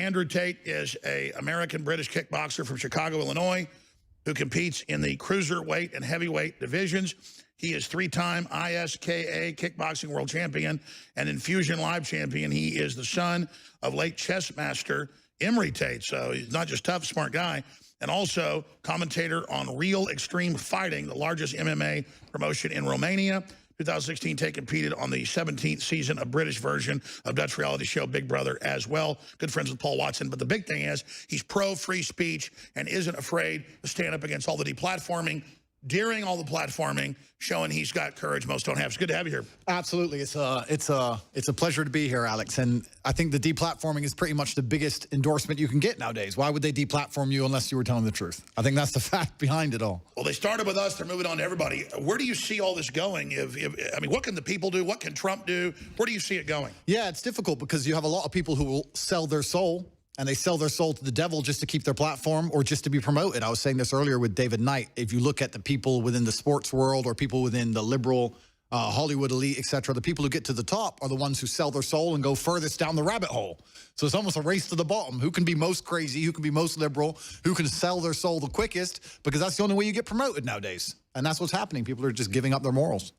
Andrew Tate is an American-British kickboxer from Chicago, Illinois, who competes in the cruiserweight and heavyweight divisions. He is three-time ISKA kickboxing world champion and Infusion Live champion. He is the son of late chess master Emery Tate. So he's not just tough, smart guy, and also commentator on Real Extreme Fighting, the largest MMA promotion in Romania. 2016, Tate competed on the 17th season of British version of Dutch reality show Big Brother as well. Good friends with Paul Watson. But the big thing is he's pro-free speech and isn't afraid to stand up against all the deplatforming, during all the platforming, showing he's got courage most don't have. It's good to have you here. Absolutely. It's a pleasure to be here, Alex. And I think the deplatforming is pretty much the biggest endorsement you can get nowadays. Why would they deplatform you unless you were telling the truth? I think that's the fact behind it all. Well, they started with us. They're moving on to everybody. Where do you see all this going? I mean, what can the people do? What can Trump do? Where do you see it going? Yeah, it's difficult because you have a lot of people who will sell their soul, and they sell their soul to the devil just to keep their platform or just to be promoted. I was saying this earlier with David Knight. If you look at the people within the sports world or people within the liberal Hollywood elite, etc., the people who get to the top are the ones who sell their soul and go furthest down the rabbit hole. So it's almost a race to the bottom. Who can be most crazy? Who can be most liberal? Who can sell their soul the quickest? Because that's the only way you get promoted nowadays. And that's what's happening. People are just giving up their morals.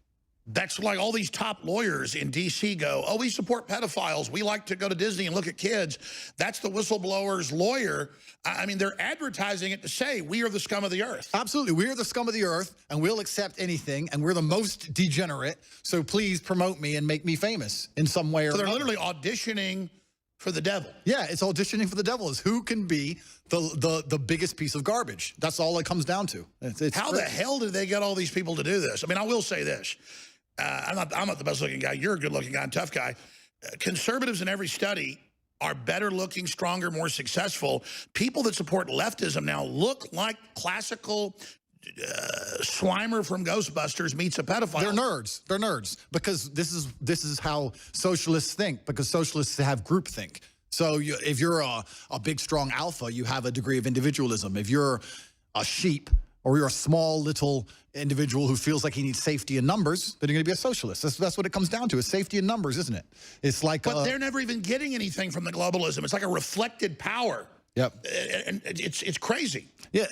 That's like all these top lawyers in D.C. go, oh, we support pedophiles. We like to go to Disney and look at kids. That's the whistleblower's lawyer. I mean, they're advertising it to say we are the scum of the earth. Absolutely. We are the scum of the earth, and we'll accept anything, and we're the most degenerate, so please promote me and make me famous in some way or another. So they're literally auditioning for the devil. Yeah, it's auditioning for the devil. Is who can be the biggest piece of garbage. That's all it comes down to. It's How the hell did they get all these people to do this? I mean, I will say this. I'm not the best looking guy. You're a good looking guy, tough guy. Conservatives in every study are better looking, stronger, more successful. People that support leftism now look like classical Slimer from Ghostbusters meets a pedophile. They're nerds. They're nerds because this is how socialists think, because socialists have groupthink. So if you're a big, strong alpha, you have a degree of individualism. If you're a sheep, or you're a small little individual who feels like he needs safety in numbers, then you're going to be a socialist. That's what it comes down to, is safety in numbers, isn't it? It's like... But they're never even getting anything from the globalism. It's like a reflected power. Yep. And it's crazy. Yeah,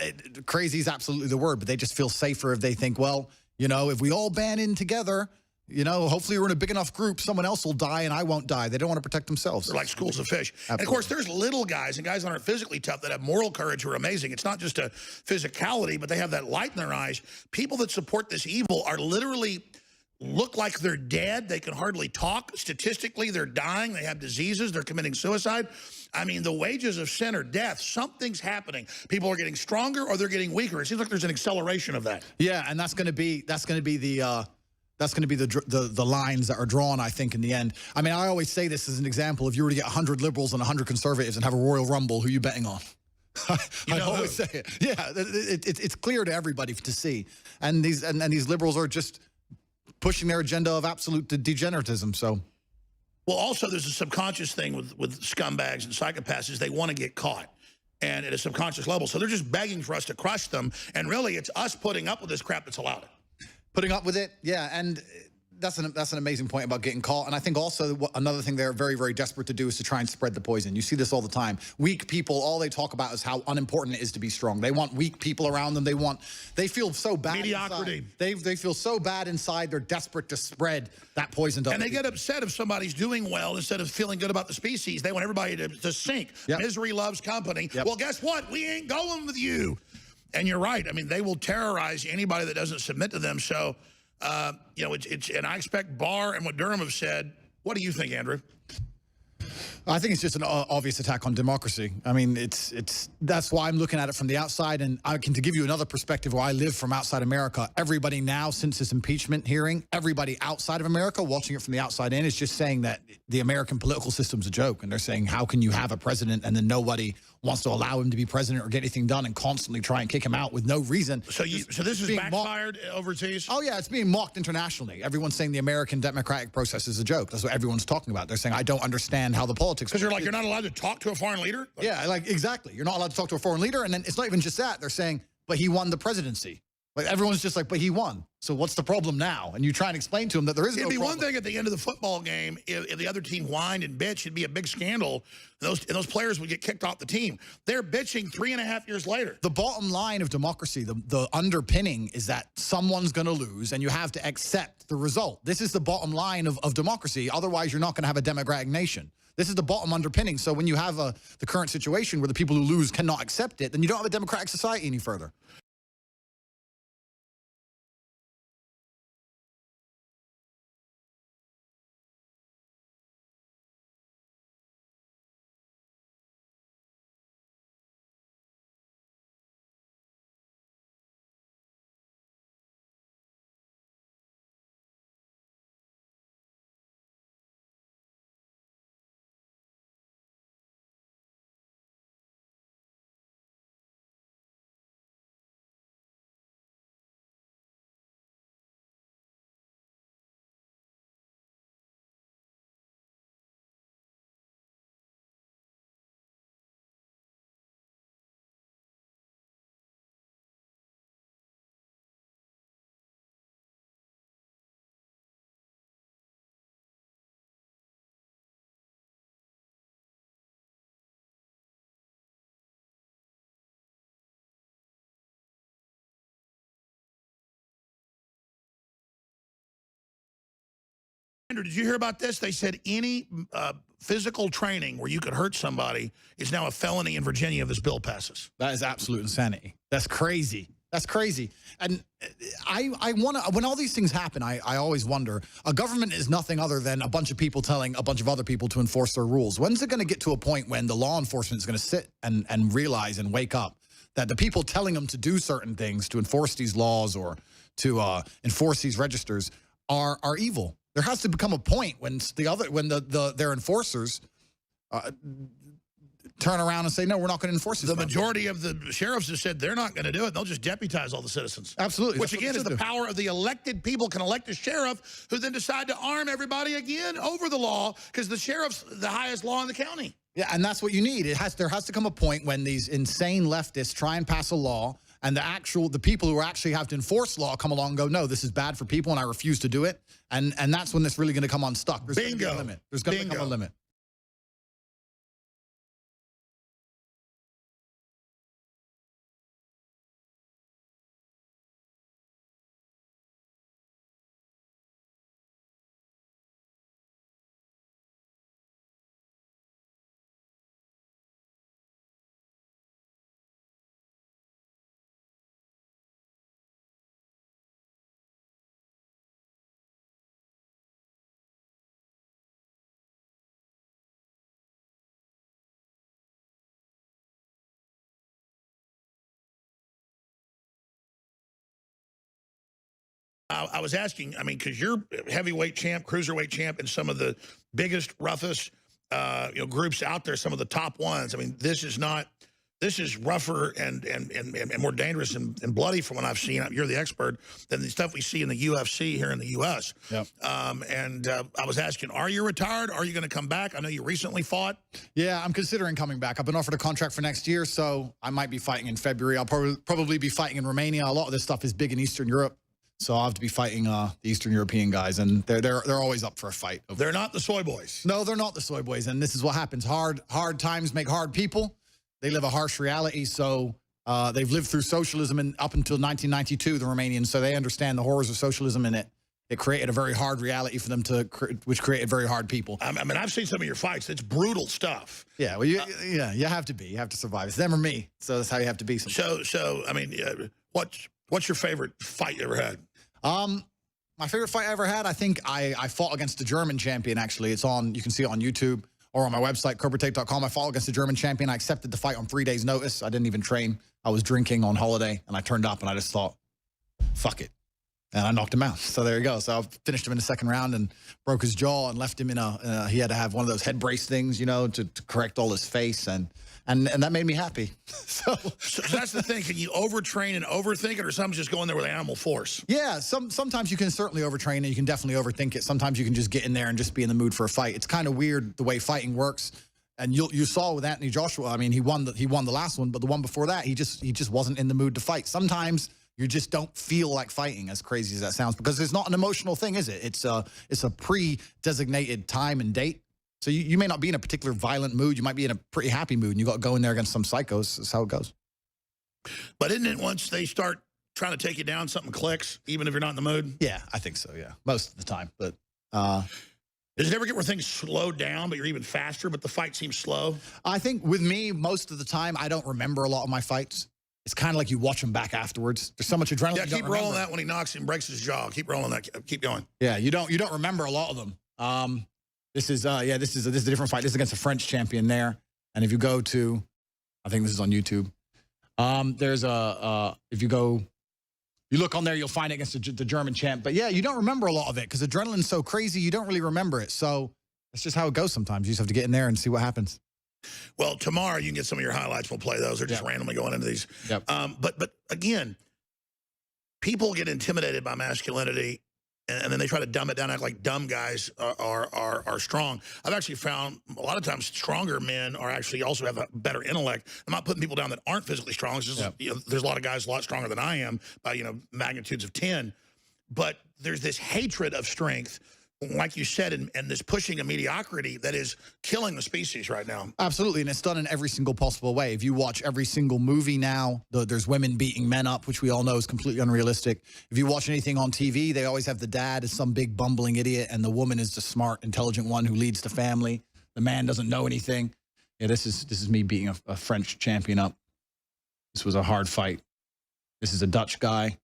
crazy is absolutely the word, but they just feel safer if they think, well, you know, if we all band in together, you know, hopefully we're in a big enough group, someone else will die and I won't die. They don't want to protect themselves. They're like schools of fish. Absolutely. And of course, there's little guys and guys that aren't physically tough that have moral courage who are amazing. It's not just a physicality, but they have that light in their eyes. People that support this evil are literally look like they're dead. They can hardly talk. Statistically, they're dying. They have diseases. They're committing suicide. I mean, the wages of sin are death. Something's happening. People are getting stronger or they're getting weaker. It seems like there's an acceleration of that. Yeah, and that's going to be the lines that are drawn, I think, in the end. I mean, I always say this as an example. If you were to get 100 liberals and 100 conservatives and have a Royal Rumble, who are you betting on? I always say it. Yeah, it's clear to everybody to see. And these liberals are just pushing their agenda of absolute degeneratism. So, well, also there's a subconscious thing with scumbags and psychopaths is they want to get caught. And at a subconscious level. So they're just begging for us to crush them. And really, it's us putting up with this crap that's allowed it. Putting up with it, yeah, and that's an amazing point about getting caught. And I think also another thing they're very, very desperate to do is to try and spread the poison. You see this all the time. Weak people, all they talk about is how unimportant it is to be strong. They want weak people around them. They feel so bad. Mediocrity. Inside. They feel so bad inside. They're desperate to spread that poison to And they get upset if somebody's doing well instead of feeling good about the species. They want everybody to sink. Yep. Misery loves company. Yep. Well, guess what? We ain't going with you. And you're right. I mean, they will terrorize anybody that doesn't submit to them. So, you know, and I expect Barr and what Durham have said. What do you think, Andrew? I think it's just an obvious attack on democracy. I mean, that's why I'm looking at it from the outside. And to give you another perspective where I live from outside America, everybody now, since this impeachment hearing, everybody outside of America watching it from the outside in is just saying that the American political system's a joke. And they're saying, how can you have a president and then nobody wants to allow him to be president or get anything done and constantly try and kick him out with no reason? So this is backfired overseas? Oh, yeah, it's being mocked internationally. Everyone's saying the American democratic process is a joke. That's what everyone's talking about. They're saying, I don't understand how the politics... Because you're like, you're not allowed to talk to a foreign leader? Yeah, like, exactly. You're not allowed to talk to a foreign leader. And then it's not even just that. They're saying, but he won the presidency. Like everyone's just like, but he won. So what's the problem now? And you try and explain to him that there is no It'd be problem. one thing at the end of the football game if the other team whined and bitched. It'd be a big scandal. And those players would get kicked off the team. They're bitching 3.5 years later. The bottom line of democracy, the underpinning is that someone's going to lose and you have to accept the result. This is the bottom line of democracy. Otherwise, you're not going to have a democratic nation. This is the bottom underpinning. So when you have the current situation where the people who lose cannot accept it, then you don't have a democratic society any further. Andrew, did you hear about this? They said any physical training where you could hurt somebody is now a felony in Virginia if this bill passes. That is absolute insanity. That's crazy. That's crazy. And I want to, when all these things happen, I always wonder, a government is nothing other than a bunch of people telling a bunch of other people to enforce their rules. When's it going to get to a point when the law enforcement is going to sit and realize and wake up that the people telling them to do certain things, to enforce these laws or to enforce these registers are evil? There has to become a point when their enforcers turn around and say, no, we're not going to enforce this. The majority of the sheriffs have said they're not going to do it. They'll just deputize all the citizens. Absolutely. Which, again, is the power of the elected people can elect a sheriff who then decide to arm everybody again over the law because the sheriff's the highest law in the county. Yeah, and that's what you need. There has to come a point when these insane leftists try and pass a law and the people who actually have to enforce law come along and go, no, this is bad for people and I refuse to do it. And that's when it's really going to come unstuck. There's going to be a limit. There's going to become a limit. I was asking, I mean, because you're heavyweight champ, cruiserweight champ, and some of the biggest, roughest, groups out there, some of the top ones. I mean, this is rougher and more dangerous and bloody from what I've seen. You're the expert than the stuff we see in the UFC here in the U.S. Yep. I was asking, are you retired? Are you going to come back? I know you recently fought. Yeah, I'm considering coming back. I've been offered a contract for next year, so I might be fighting in February. I'll probably be fighting in Romania. A lot of this stuff is big in Eastern Europe. So I'll have to be fighting the Eastern European guys, and they're always up for a fight. They're not the soy boys. No, they're not the soy boys, and this is what happens. Hard times make hard people. They live a harsh reality, so they've lived through socialism up until 1992, the Romanians, so they understand the horrors of socialism, and it created a very hard reality for them which created very hard people. I mean, I've seen some of your fights. It's brutal stuff. Yeah, well, you have to be. You have to survive. It's them or me, so that's how you have to be sometimes. So I mean, what's your favorite fight you ever had? My favorite fight I ever had, I think I fought against a German champion, actually. You can see it on YouTube or on my website, CobraTape.com. I fought against a German champion. I accepted the fight on 3 days' notice. I didn't even train. I was drinking on holiday, and I turned up, and I just thought, fuck it. And I knocked him out. So there you go. So I finished him in the second round and broke his jaw and left him in he had to have one of those head brace things, to correct all his face. And that made me happy. So that's the thing. Can you overtrain and overthink it, or something's just going there with animal force? Yeah, sometimes you can certainly overtrain it. You can definitely overthink it. Sometimes you can just get in there and just be in the mood for a fight. It's kind of weird the way fighting works. And you saw with Anthony Joshua, I mean, he won the last one, but the one before that, he just wasn't in the mood to fight. Sometimes you just don't feel like fighting, as crazy as that sounds, because it's not an emotional thing, is it? It's a pre-designated time and date. So you may not be in a particular violent mood. You might be in a pretty happy mood, and you got to go in there against some psychos. That's how it goes. But isn't it once they start trying to take you down, something clicks, even if you're not in the mood? Yeah, I think so, yeah. Most of the time. But does it ever get where things slow down, but you're even faster, but the fight seems slow? I think with me, most of the time, I don't remember a lot of my fights. It's kind of like you watch them back afterwards. There's so much adrenaline. Yeah, keep rolling that when he knocks and breaks his jaw. Keep rolling that. Keep going. Yeah, you don't remember a lot of them. This is a different fight. This is against a French champion there. And if you go to, I think this is on YouTube. There's if you look on there, you'll find it against the German champ. But yeah, you don't remember a lot of it because adrenaline's so crazy, you don't really remember it. So that's just how it goes sometimes. You just have to get in there and see what happens. Well, tomorrow you can get some of your highlights. We'll play those. They're just randomly going into these. Yep. But again, people get intimidated by masculinity, and then they try to dumb it down, act like dumb guys are strong. I've actually found a lot of times stronger men are actually also have a better intellect. I'm not putting people down that aren't physically strong. It's just, there's a lot of guys a lot stronger than I am by, magnitudes of 10. But there's this hatred of strength, like you said, and this pushing of mediocrity that is killing the species right now. Absolutely, and it's done in every single possible way. If you watch every single movie now, there's women beating men up, which we all know is completely unrealistic. If you watch anything on TV, they always have the dad as some big bumbling idiot, and the woman is the smart, intelligent one who leads the family. The man doesn't know anything. Yeah, this is me beating a French champion up. This was a hard fight. This is a Dutch guy.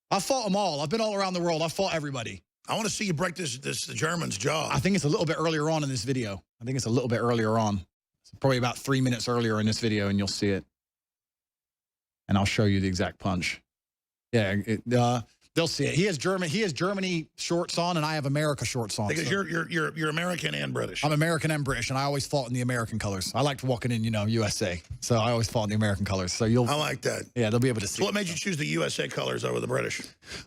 I've fought them all. I've been all around the world. I've fought everybody. I want to see you break the German's jaw. I think it's a little bit earlier on in this video. I think it's a little bit earlier on. It's probably about 3 minutes earlier in this video, and you'll see it. And I'll show you the exact punch. Yeah, they'll see it. He has Germany shorts on, and I have America shorts on. Because you're American and British. I'm American and British, and I always fought in the American colors. I liked walking in, USA. So I always fought in the American colors. So I like that. Yeah, they'll be able to see. So what made you choose the USA colors over the British?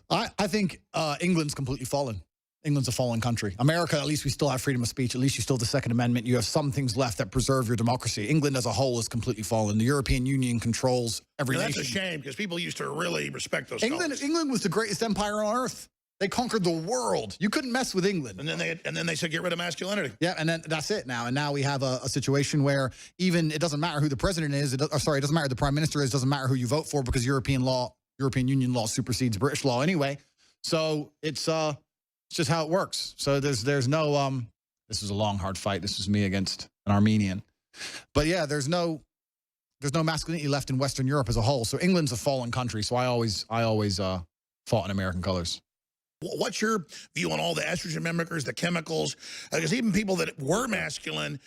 I think England's completely fallen. England's a fallen country. America, at least we still have freedom of speech. At least you still have the Second Amendment. You have some things left that preserve your democracy. England as a whole is completely fallen. The European Union controls every nation. That's a shame because people used to really respect those colors. England was the greatest empire on earth. They conquered the world. You couldn't mess with England. And then they said get rid of masculinity. Yeah, and then that's it now. And now we have a situation where even it doesn't matter who the president is. It doesn't matter who the prime minister is. It doesn't matter who you vote for because European Union law supersedes British law anyway. So it's just how it works. So there's no this was a long hard fight. This was me against an Armenian. But yeah, there's no masculinity left in Western Europe as a whole. So England's a fallen country. So I always fought in American colors. What's your view on all the estrogen mimickers, the chemicals? Because even people that were masculine,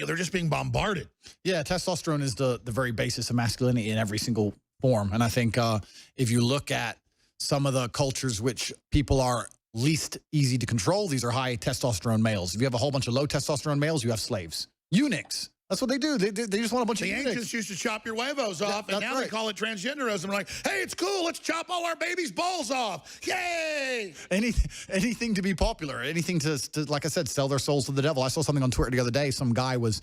they're just being bombarded. Yeah, testosterone is the very basis of masculinity in every single form. And I think if you look at some of the cultures which people are least easy to control, these are high testosterone males. If you have a whole bunch of low testosterone males, you have slaves. Eunuchs. That's what they do. They just want a bunch of eunuchs. The ancients used to chop your huevos off, and now they call it transgenderism. They're like, hey, it's cool. Let's chop all our babies' balls off. Yay! Anything to be popular. Anything to, like I said, sell their souls to the devil. I saw something on Twitter the other day. Some guy was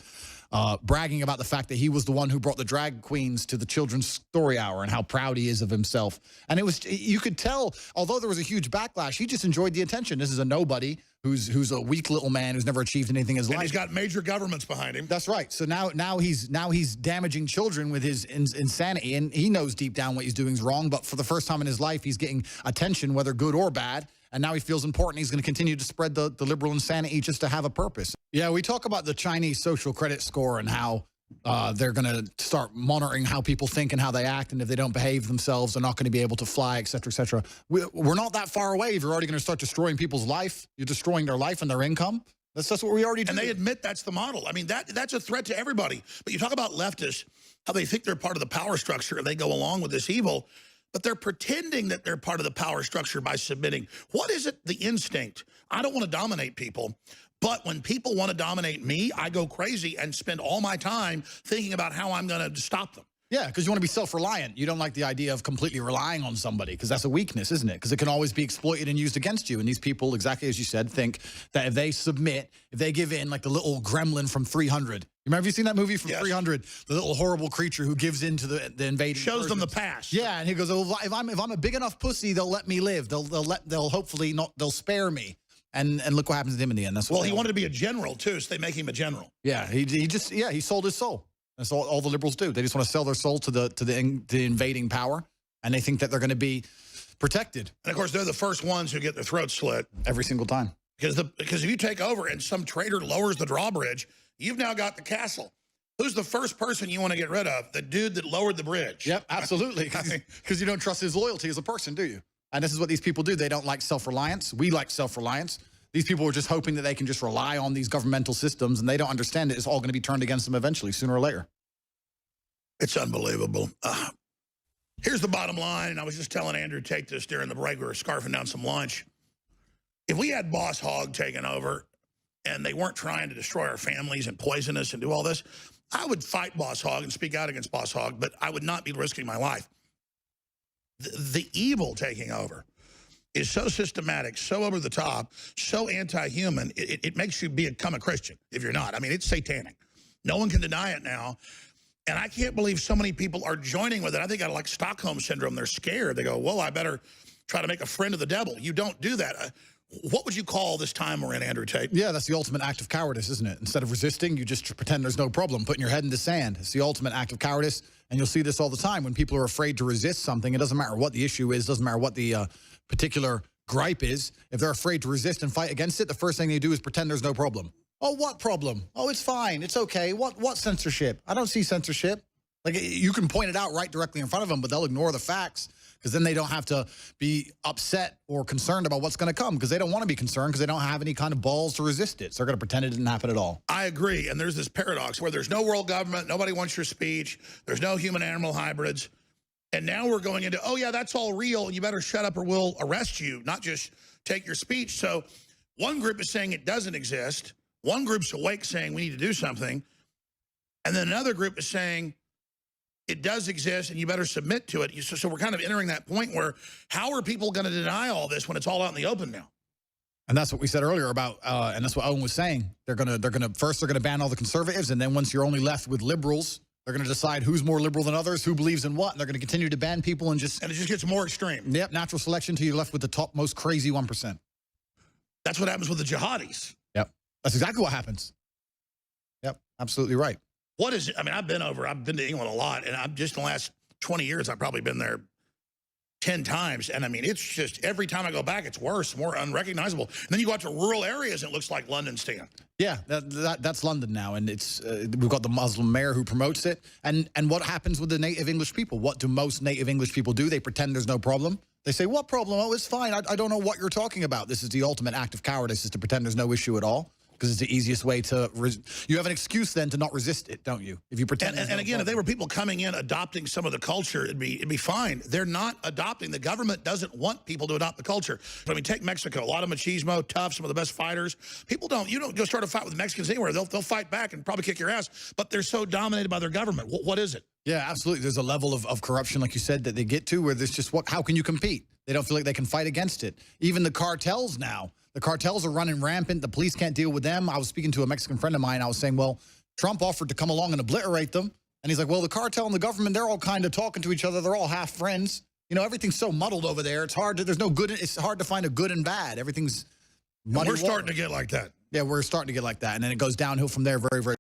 bragging about the fact that he was the one who brought the drag queens to the children's story hour and how proud he is of himself. And you could tell, although there was a huge backlash, he just enjoyed the attention. This is a nobody who's a weak little man who's never achieved anything in his life. And he's got major governments behind him. That's right. So now he's damaging children with his insanity, and he knows deep down what he's doing is wrong. But for the first time in his life, he's getting attention, whether good or bad. And now he feels important. He's going to continue to spread the liberal insanity just to have a purpose. Yeah, we talk about the Chinese social credit score and how they're going to start monitoring how people think and how they act. And if they don't behave themselves, they're not going to be able to fly, et cetera, et cetera. We're not that far away. If you're already going to start destroying people's life, you're destroying their life and their income. That's what we already do. And they admit that's the model. I mean, that's a threat to everybody. But you talk about leftists, how they think they're part of the power structure and they go along with this evil. But they're pretending that they're part of the power structure by submitting. What is it, the instinct? I don't want to dominate people. But when people want to dominate me, I go crazy and spend all my time thinking about how I'm going to stop them. Yeah, because you want to be self-reliant. You don't like the idea of completely relying on somebody because that's a weakness, isn't it? Because it can always be exploited and used against you. And these people, exactly as you said, think that if they submit, if they give in, like the little gremlin from 300. Have you seen that movie from 300? The little horrible creature who gives in to the invading. Shows them the past. Yeah, and he goes, "Oh, if I'm a big enough pussy, they'll let me live. They'll hopefully not. They'll spare me." And look what happens to him in the end. That's well, he wanted to be a general too, so they make him a general. Yeah, he sold his soul. That's all the liberals do. They just want to sell their soul to the invading power, and they think that they're going to be protected. And of course, they're the first ones who get their throats slit every single time. Because if you take over and some traitor lowers the drawbridge, you've now got the castle. Who's the first person you want to get rid of? The dude that lowered the bridge. Yep, absolutely. Because you don't trust his loyalty as a person, do you? And this is what these people do. They don't like self-reliance. We like self-reliance. These people are just hoping that they can just rely on these governmental systems, and they don't understand it. It's all going to be turned against them eventually, sooner or later. It's unbelievable. Here's the bottom line, and I was just telling Andrew Tate this during the break. We were scarfing down some lunch. If we had Boss Hogg taking over and they weren't trying to destroy our families and poison us and do all this, I would fight Boss Hogg and speak out against Boss Hogg, but I would not be risking my life. The evil taking over is so systematic, so over the top, so anti-human, it makes you become a Christian if you're not. I mean, it's satanic. No one can deny it now. And I can't believe so many people are joining with it. I think I like Stockholm Syndrome. They're scared. They go, whoa, I better try to make a friend of the devil. You don't do that. What would you call this time we're in, Andrew Tate? Yeah, that's the ultimate act of cowardice, isn't it? Instead of resisting, you just pretend there's no problem, putting your head in the sand. It's the ultimate act of cowardice, and you'll see this all the time. When people are afraid to resist something, it doesn't matter what the issue is, doesn't matter what the particular gripe is. If they're afraid to resist and fight against it, the first thing they do is pretend there's no problem. Oh, what problem? Oh, it's fine. It's okay. What censorship? I don't see censorship. Like, you can point it out right directly in front of them, but they'll ignore the facts because then they don't have to be upset or concerned about what's going to come because they don't want to be concerned because they don't have any kind of balls to resist it. So they're going to pretend it didn't happen at all. I agree. And there's this paradox where there's no world government. Nobody wants your speech. There's no human-animal hybrids. And now we're going into, oh, yeah, that's all real. You better shut up or we'll arrest you, not just take your speech. So one group is saying it doesn't exist. One group's awake saying we need to do something. And then another group is saying it does exist and you better submit to it. So we're kind of entering that point where how are people going to deny all this when it's all out in the open now? And that's what we said earlier about, and that's what Owen was saying. They're going to ban all the conservatives. And then once you're only left with liberals, they're going to decide who's more liberal than others, who believes in what, and they're going to continue to ban people and it just gets more extreme. Yep, natural selection until you're left with the top most crazy 1%. That's what happens with the jihadis. Yep, that's exactly what happens. Yep, absolutely right. What is it? I mean, I've been to England a lot, and I'm just in the last 20 years, I've probably been there 10 times. And I mean, it's just every time I go back, it's worse, more unrecognizable. And then you go out to rural areas, and it looks like London stand. Yeah, that's London now, and it's we've got the Muslim mayor who promotes it. And what happens with the native English people? What do most native English people do? They pretend there's no problem. They say, what problem? Oh, it's fine. I don't know what you're talking about. This is the ultimate act of cowardice, is to pretend there's no issue at all. Because it's the easiest way to, you have an excuse then to not resist it, don't you? If you pretend. And again, if they were people coming in adopting some of the culture, it'd be fine. They're not adopting. The government doesn't want people to adopt the culture. But I mean, take Mexico. A lot of machismo, tough, some of the best fighters. You don't go start a fight with Mexicans anywhere. They'll fight back and probably kick your ass. But they're so dominated by their government. What is it? Yeah, absolutely. There's a level of corruption, like you said, that they get to where there's just how can you compete? They don't feel like they can fight against it. Even the cartels now. The cartels are running rampant. The police can't deal with them. I was speaking to a Mexican friend of mine. I was saying, well, Trump offered to come along and obliterate them. And he's like, well, the cartel and the government, they're all kind of talking to each other. They're all half friends. You know, everything's so muddled over there. It's hard to find a good and bad. Everything's muddy. We're starting to get like that. Yeah, we're starting to get like that. And then it goes downhill from there very, very